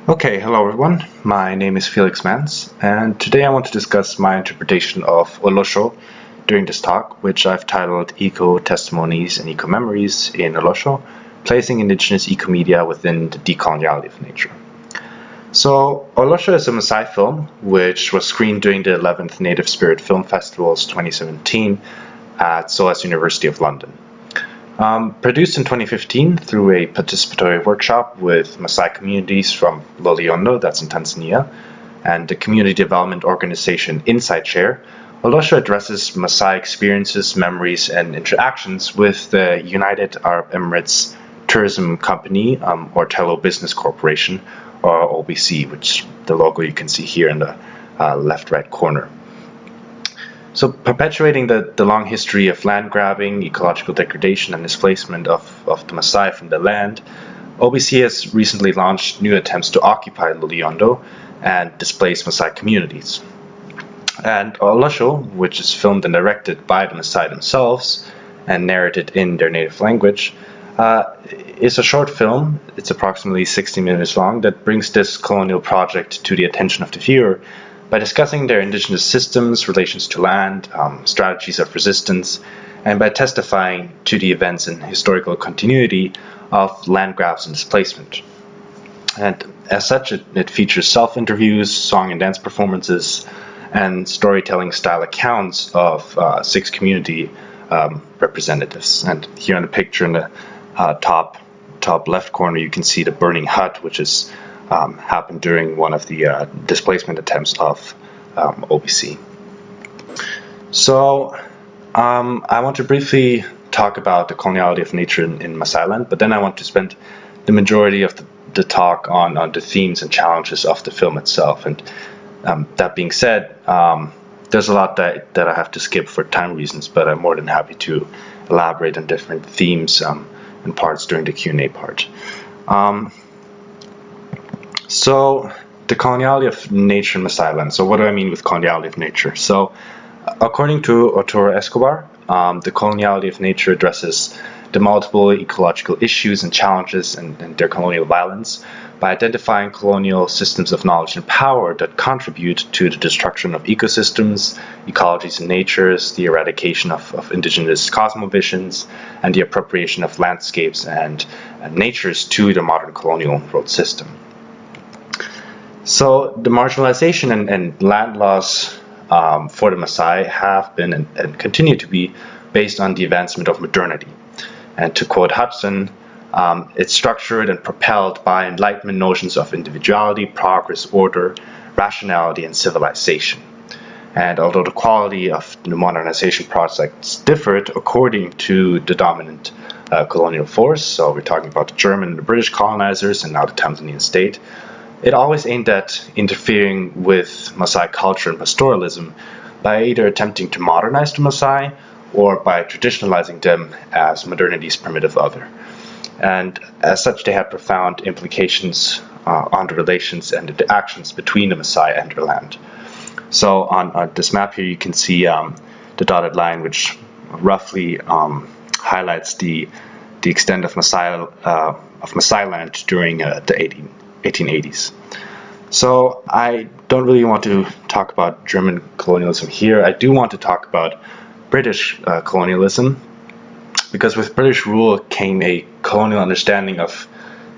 Okay, hello everyone. My name is Felix Mans, and today I want to discuss my interpretation of Olosho during this talk, which I've titled Eco Testimonies and Eco Memories in Olosho, placing indigenous eco-media within the decoloniality of nature. So, Olosho is a Maasai film which was screened during the 11th Native Spirit Film Festival's 2017 at SOAS University of London. Produced in 2015 through a participatory workshop with Maasai communities from Loliondo, that's in Tanzania, and the community development organization Insight Share, Olosho addresses Maasai experiences, memories, and interactions with the United Arab Emirates Tourism Company, or Tello Business Corporation, or OBC, which the logo you can see here in the left-right corner. So perpetuating the long history of land grabbing, ecological degradation, and displacement of the Maasai from the land, OBC has recently launched new attempts to occupy Loliondo and displace Maasai communities. And Olosho, which is filmed and directed by the Maasai themselves and narrated in their native language, is a short film. It's approximately 60 minutes long that brings this colonial project to the attention of the viewer by discussing their indigenous systems, relations to land, strategies of resistance, and by testifying to the events and historical continuity of land grabs and displacement. And as such, it features self-interviews, song and dance performances, and storytelling style accounts of 6 community representatives. And here in the picture in the top left corner, you can see the burning hut, which is happened during one of the displacement attempts of OBC. So I want to briefly talk about the coloniality of nature in Maasai land, but then I want to spend the majority of the talk on the themes and challenges of the film itself. And that being said, there's a lot that I have to skip for time reasons, but I'm more than happy to elaborate on different themes and parts during the Q&A part. So, the coloniality of nature in Maasai land. So what do I mean with coloniality of nature? So, according to Arturo Escobar, the coloniality of nature addresses the multiple ecological issues and challenges and their colonial violence by identifying colonial systems of knowledge and power that contribute to the destruction of ecosystems, ecologies and natures, the eradication of indigenous cosmovisions, and the appropriation of landscapes and natures to the modern colonial world system. So the marginalization and land loss for the Maasai have been and continue to be based on the advancement of modernity. And to quote Hudson, it's structured and propelled by Enlightenment notions of individuality, progress, order, rationality, and civilization. And although the quality of the modernization projects differed according to the dominant colonial force, so we're talking about the German and the British colonizers and now the Tanzanian state, it always aimed at interfering with Maasai culture and pastoralism by either attempting to modernize the Maasai or by traditionalizing them as modernity's primitive other. And as such, they had profound implications on the relations and the actions between the Maasai and their land. So on this map here, you can see the dotted line, which roughly highlights the extent of Maasai land during the 1880s. So I don't really want to talk about German colonialism here. I do want to talk about British colonialism, because with British rule came a colonial understanding of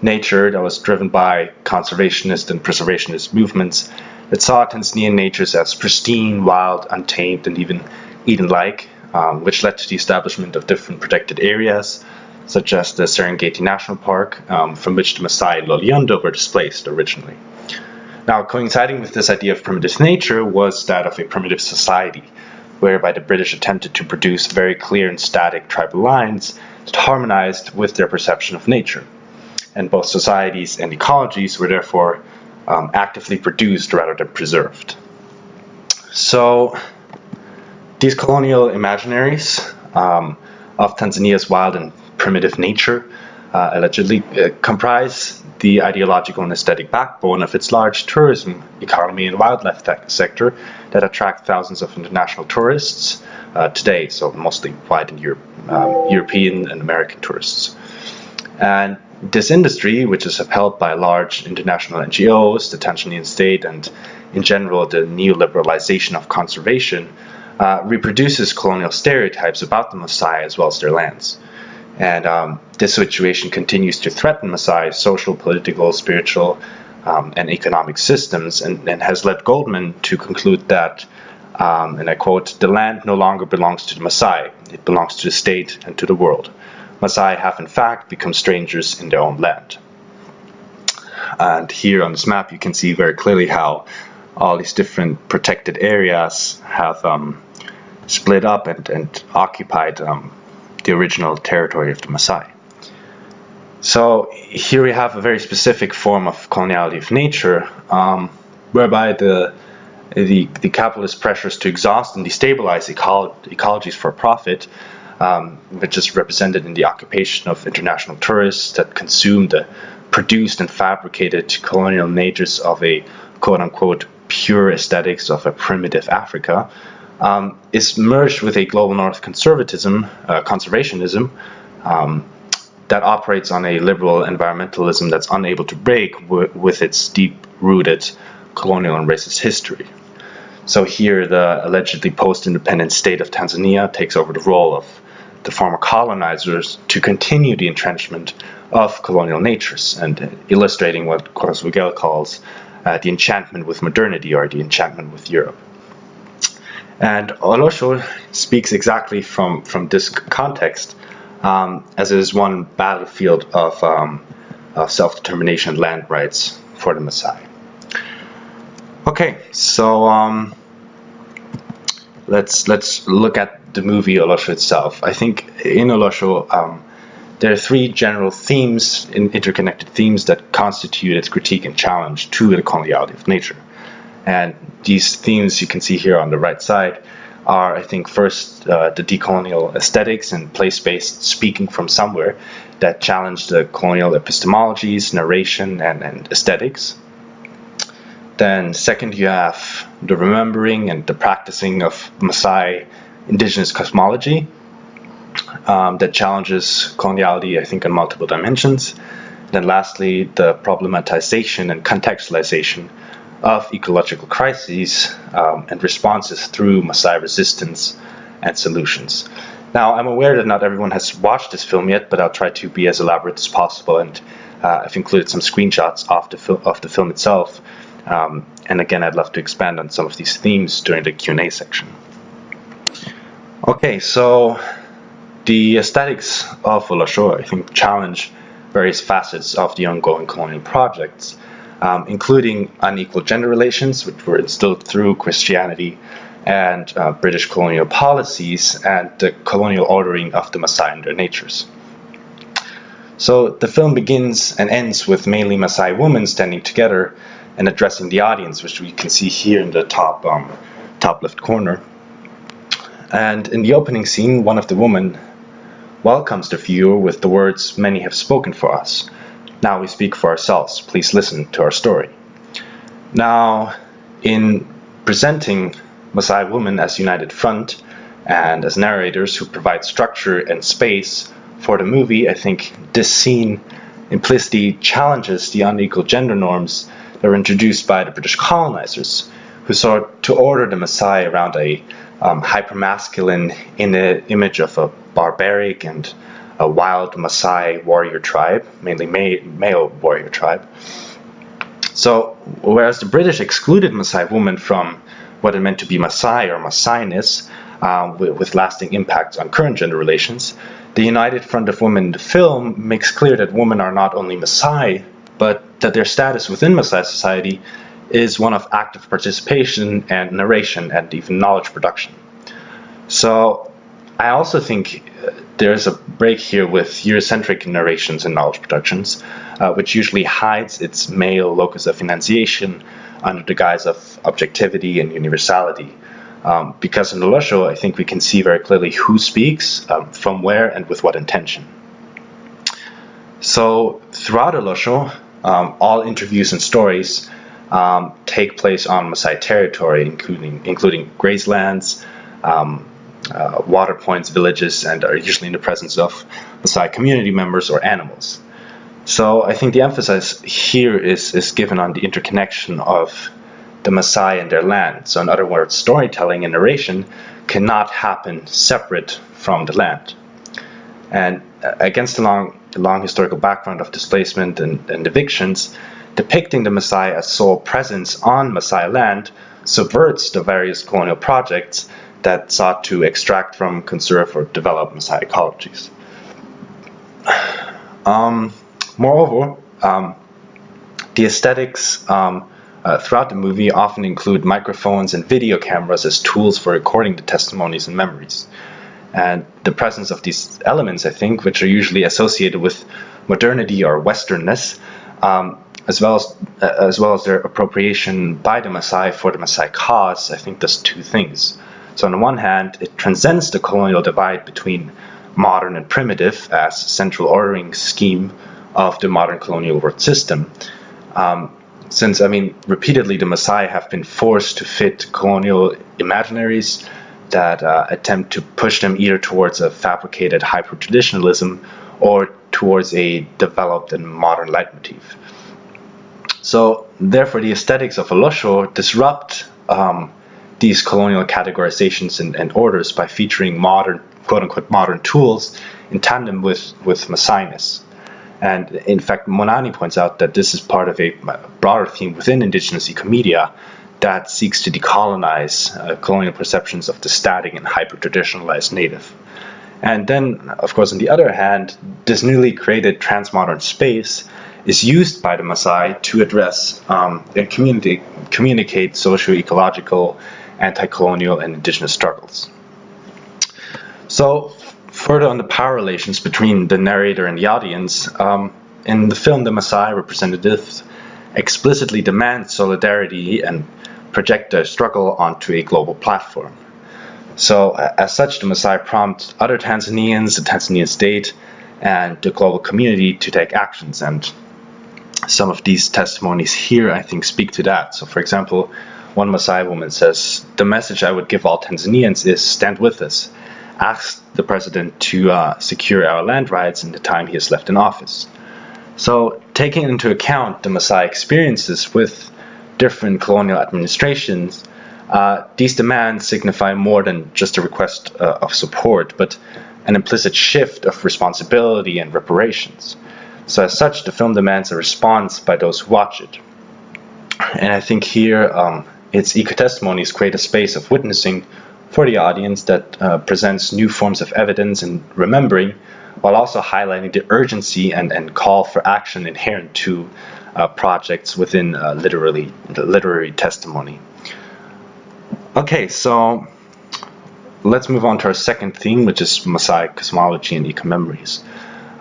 nature that was driven by conservationist and preservationist movements that saw Tanzanian natures as pristine, wild, untamed, and even Eden-like, which led to the establishment of different protected areas, such as the Serengeti National Park, from which the Maasai Loliondo were displaced originally. Now, coinciding with this idea of primitive nature was that of a primitive society, whereby the British attempted to produce very clear and static tribal lines that harmonized with their perception of nature. And both societies and ecologies were therefore actively produced rather than preserved. So, these colonial imaginaries of Tanzania's wild and primitive nature allegedly comprise the ideological and aesthetic backbone of its large tourism economy and wildlife sector that attract thousands of international tourists today, so mostly white and European and American tourists. And This industry, which is upheld by large international NGOs, the Tanzanian state, and in general the neoliberalization of conservation, reproduces colonial stereotypes about the Maasai as well as their lands. And this situation continues to threaten Maasai's social, political, spiritual, and economic systems, and has led Goldman to conclude that, and I quote, "The land no longer belongs to the Maasai, it belongs to the state and to the world. Maasai have in fact become strangers in their own land." And here on this map you can see very clearly how all these different protected areas have split up and occupied the original territory of the Maasai. So here we have a very specific form of coloniality of nature, whereby the capitalist pressures to exhaust and destabilize ecologies for profit, which is represented in the occupation of international tourists that consume the produced and fabricated colonial natures of a quote-unquote pure aesthetics of a primitive Africa, is merged with a global north conservatism, conservationism, that operates on a liberal environmentalism that's unable to break with its deep-rooted colonial and racist history. So here the allegedly post-independent state of Tanzania takes over the role of the former colonizers to continue the entrenchment of colonial natures, and illustrating what Kurzweil calls the enchantment with modernity, or the enchantment with Europe. And Olosho speaks exactly from this context, as it is one battlefield of self-determination and land rights for the Maasai. Okay, so let's look at the movie Olosho itself. I think in Olosho there are three general themes, interconnected themes, that constitute its critique and challenge to the coloniality of nature. And these themes you can see here on the right side are, I think, first the decolonial aesthetics and place-based speaking from somewhere that challenge the colonial epistemologies, narration, and aesthetics. Then second, you have the remembering and the practicing of Maasai indigenous cosmology that challenges coloniality, I think, on multiple dimensions. Then lastly, the problematization and contextualization of ecological crises and responses through Maasai resistance and solutions. Now, I'm aware that not everyone has watched this film yet, but I'll try to be as elaborate as possible, and I've included some screenshots of the film itself. And again, I'd love to expand on some of these themes during the Q&A section. Okay, so the aesthetics of Olosho, I think, challenge various facets of the ongoing colonial projects, including unequal gender relations, which were instilled through Christianity and British colonial policies, and the colonial ordering of the Maasai and their natures. So the film begins and ends with mainly Maasai women standing together and addressing the audience, which we can see here in the top left corner. And in the opening scene, one of the women welcomes the viewer with the words, "Many have spoken for us. Now we speak for ourselves. Please listen to our story." Now, in presenting Maasai women as united front and as narrators who provide structure and space for the movie, I think this scene implicitly challenges the unequal gender norms that were introduced by the British colonizers, who sought to order the Maasai around a hypermasculine image of a barbaric and a wild Maasai warrior tribe, mainly male warrior tribe. So, whereas the British excluded Maasai women from what it meant to be Maasai or Maasai-ness, with lasting impacts on current gender relations, the United Front of Women in the film makes clear that women are not only Maasai, but that their status within Maasai society is one of active participation and narration and even knowledge production. So I also think there's a break here with Eurocentric narrations and knowledge productions, which usually hides its male locus of enunciation under the guise of objectivity and universality. Because in Olosho, I think we can see very clearly who speaks, from where, and with what intention. So throughout Olosho, all interviews and stories take place on Maasai territory, including grazelands, water points, villages, and are usually in the presence of Maasai community members or animals. So I think the emphasis here is given on the interconnection of the Maasai and their land. So in other words, storytelling and narration cannot happen separate from the land. And against the long historical background of displacement and evictions, depicting the Maasai as sole presence on Maasai land subverts the various colonial projects that sought to extract from, conserve, or develop Maasai ecologies. Moreover, the aesthetics throughout the movie often include microphones and video cameras as tools for recording the testimonies and memories. And the presence of these elements, I think, which are usually associated with modernity or Westernness, as well as their appropriation by the Maasai for the Maasai cause, I think does two things. So on the one hand, it transcends the colonial divide between modern and primitive as central ordering scheme of the modern colonial world system. Since, repeatedly the Maasai have been forced to fit colonial imaginaries that attempt to push them either towards a fabricated hyper-traditionalism or towards a developed and modern leitmotif. So, therefore, the aesthetics of Olosho disrupt these colonial categorizations and orders by featuring modern, quote-unquote, modern tools in tandem with Maasai-ness. And in fact, Monani points out that this is part of a broader theme within indigenous ecomedia that seeks to decolonize colonial perceptions of the static and hyper-traditionalized native. And then, of course, on the other hand, this newly created transmodern space is used by the Maasai to address and communicate socio-ecological, anti-colonial, and indigenous struggles. So, further on the power relations between the narrator and the audience, in the film, the Maasai representatives explicitly demand solidarity and project their struggle onto a global platform. So, as such, the Maasai prompt other Tanzanians, the Tanzanian state, and the global community to take actions. And some of these testimonies here, I think, speak to that. So, for example, one Maasai woman says, "The message I would give all Tanzanians is stand with us. Ask the president to secure our land rights in the time he has left in office." So, taking into account the Maasai experiences with different colonial administrations, these demands signify more than just a request of support, but an implicit shift of responsibility and reparations. So as such, the film demands a response by those who watch it. And I think here, its eco-testimonies create a space of witnessing for the audience that presents new forms of evidence and remembering, while also highlighting the urgency and call for action inherent to projects within literary testimony. Okay, so let's move on to our second theme, which is Maasai cosmology and eco-memories.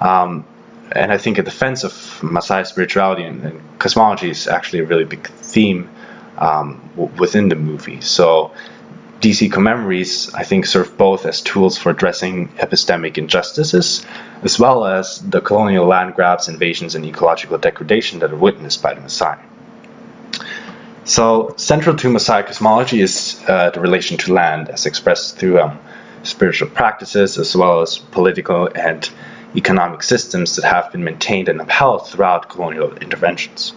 And I think a defense of Maasai spirituality and cosmology is actually a really big theme within the movie. So these eco-memories, I think, serve both as tools for addressing epistemic injustices, as well as the colonial land grabs, invasions, and ecological degradation that are witnessed by the Maasai. So central to Maasai cosmology is the relation to land, as expressed through spiritual practices, as well as political and economic systems that have been maintained and upheld throughout colonial interventions.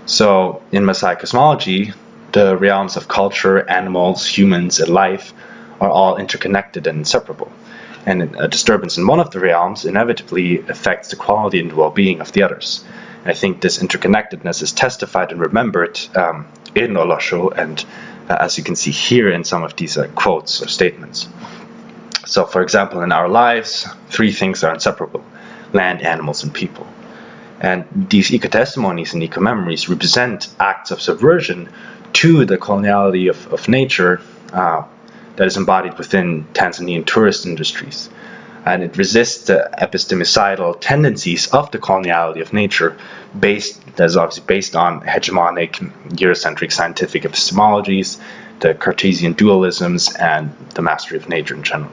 So in Maasai cosmology, the realms of culture, animals, humans, and life are all interconnected and inseparable. And a disturbance in one of the realms inevitably affects the quality and well-being of the others. And I think this interconnectedness is testified and remembered in Olosho, and as you can see here in some of these quotes or statements. So, for example, in our lives, three things are inseparable: land, animals, and people. And these eco-testimonies and eco-memories represent acts of subversion to the coloniality of nature that is embodied within Tanzanian tourist industries. And it resists the epistemicidal tendencies of the coloniality of nature that is obviously based on hegemonic, Eurocentric scientific epistemologies, the Cartesian dualisms, and the mastery of nature in general.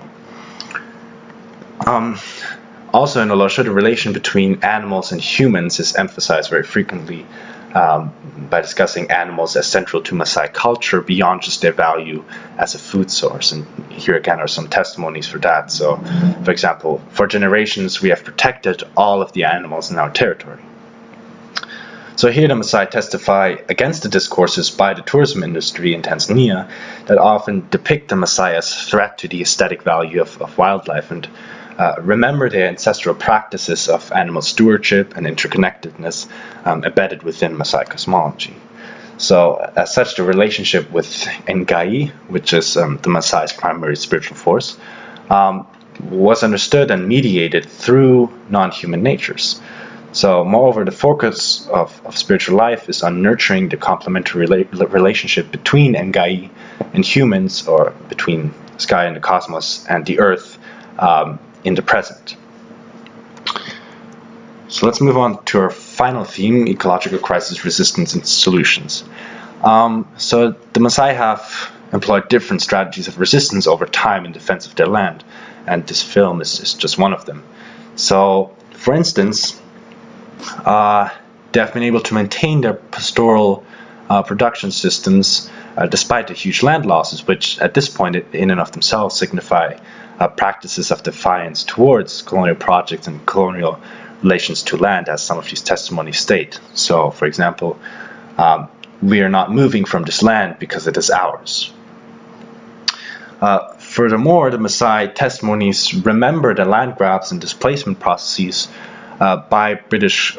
Also in Olosho, the relation between animals and humans is emphasized very frequently, by discussing animals as central to Maasai culture beyond just their value as a food source. And here again are some testimonies for that. So, for example, for generations we have protected all of the animals in our territory. So here the Maasai testify against the discourses by the tourism industry in Tanzania that often depict the Maasai as a threat to the aesthetic value of wildlife, and remember their ancestral practices of animal stewardship and interconnectedness embedded within Maasai cosmology. So as such, the relationship with Ngai, which is the Maasai's primary spiritual force, was understood and mediated through non-human natures. So moreover, the focus of spiritual life is on nurturing the complementary relationship between Ngai and humans, or between sky and the cosmos and the earth, in the present. So let's move on to our final theme, ecological crisis, resistance, and solutions. So the Maasai have employed different strategies of resistance over time in defense of their land, and this film is just one of them. So, for instance, they have been able to maintain their pastoral production systems despite the huge land losses, which at this point in and of themselves signify practices of defiance towards colonial projects and colonial relations to land, as some of these testimonies state. So, for example, we are not moving from this land because it is ours. Furthermore, the Maasai testimonies remember the land grabs and displacement processes by British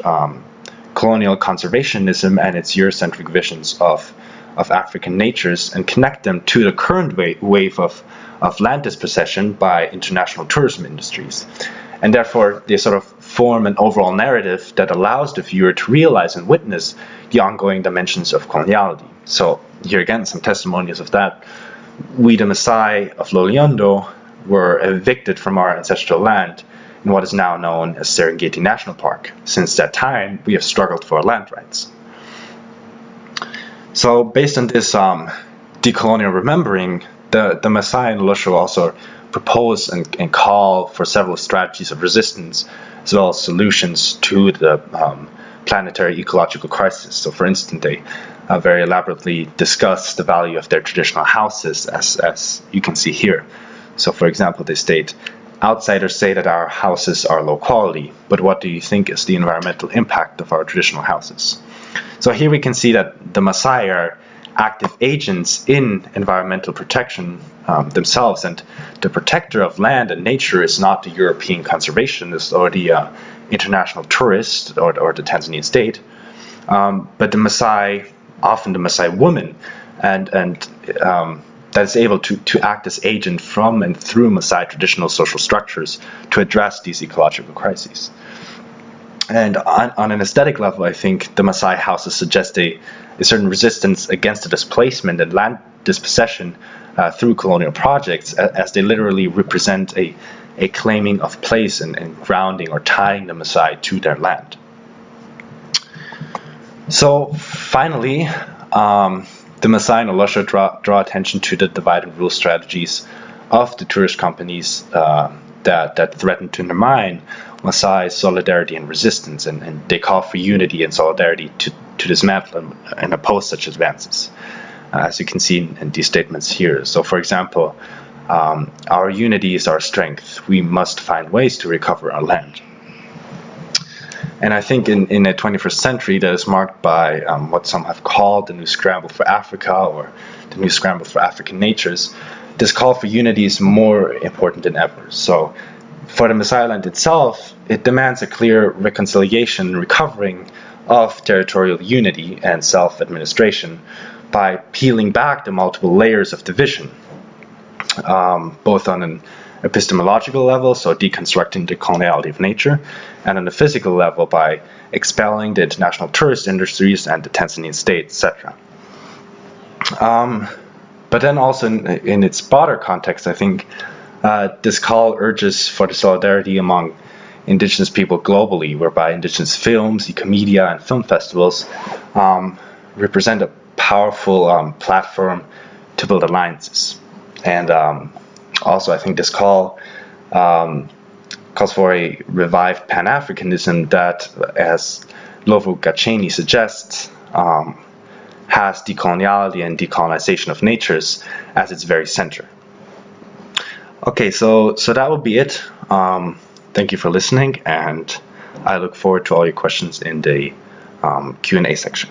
colonial conservationism and its Eurocentric visions of African natures, and connect them to the current wave of land dispossession by international tourism industries. And therefore, they sort of form an overall narrative that allows the viewer to realize and witness the ongoing dimensions of coloniality. So here again, some testimonies of that. We, the Maasai of Loliondo, were evicted from our ancestral land in what is now known as Serengeti National Park. Since that time, we have struggled for our land rights. So based on this decolonial remembering, the Maasai and Olosho also propose and call for several strategies of resistance, as well as solutions to the planetary ecological crisis. So for instance, they very elaborately discuss the value of their traditional houses, as you can see here. So for example, they state, outsiders say that our houses are low quality, but what do you think is the environmental impact of our traditional houses? So here we can see that the Maasai are active agents in environmental protection themselves, and the protector of land and nature is not the European conservationist or the international tourist or the Tanzanian state, but the Maasai, often the Maasai woman, and that is able to act as agent from and through Maasai traditional social structures to address these ecological crises. And on an aesthetic level, I think the Maasai houses suggest a certain resistance against the displacement and land dispossession through colonial projects, as they literally represent a claiming of place and grounding or tying the Maasai to their land. So finally, the Maasai and Olosho draw attention to the divide and rule strategies of the tourist companies that threaten to undermine Maasai's solidarity and resistance, and they call for unity and solidarity to dismantle and oppose such advances, as you can see in these statements here. So for example, our unity is our strength. We must find ways to recover our land. And I think in the 21st century that is marked by what some have called the new scramble for Africa, or the new scramble for African natures, this call for unity is more important than ever. So for the Maasai land itself, it demands a clear reconciliation and recovering of territorial unity and self-administration by peeling back the multiple layers of division, both on an epistemological level, so deconstructing the coloniality of nature, and on the physical level by expelling the international tourist industries and the Tanzanian state, etc. But then also in its broader context, I think this call urges for the solidarity among indigenous people globally, whereby indigenous films, ecomedia, and film festivals represent a powerful platform to build alliances. And also, I think this call calls for a revived Pan-Africanism that, as Lovo Gacheni suggests, has decoloniality and decolonization of natures as its very center. Okay, so that will be it. Thank you for listening, and I look forward to all your questions in the Q&A section.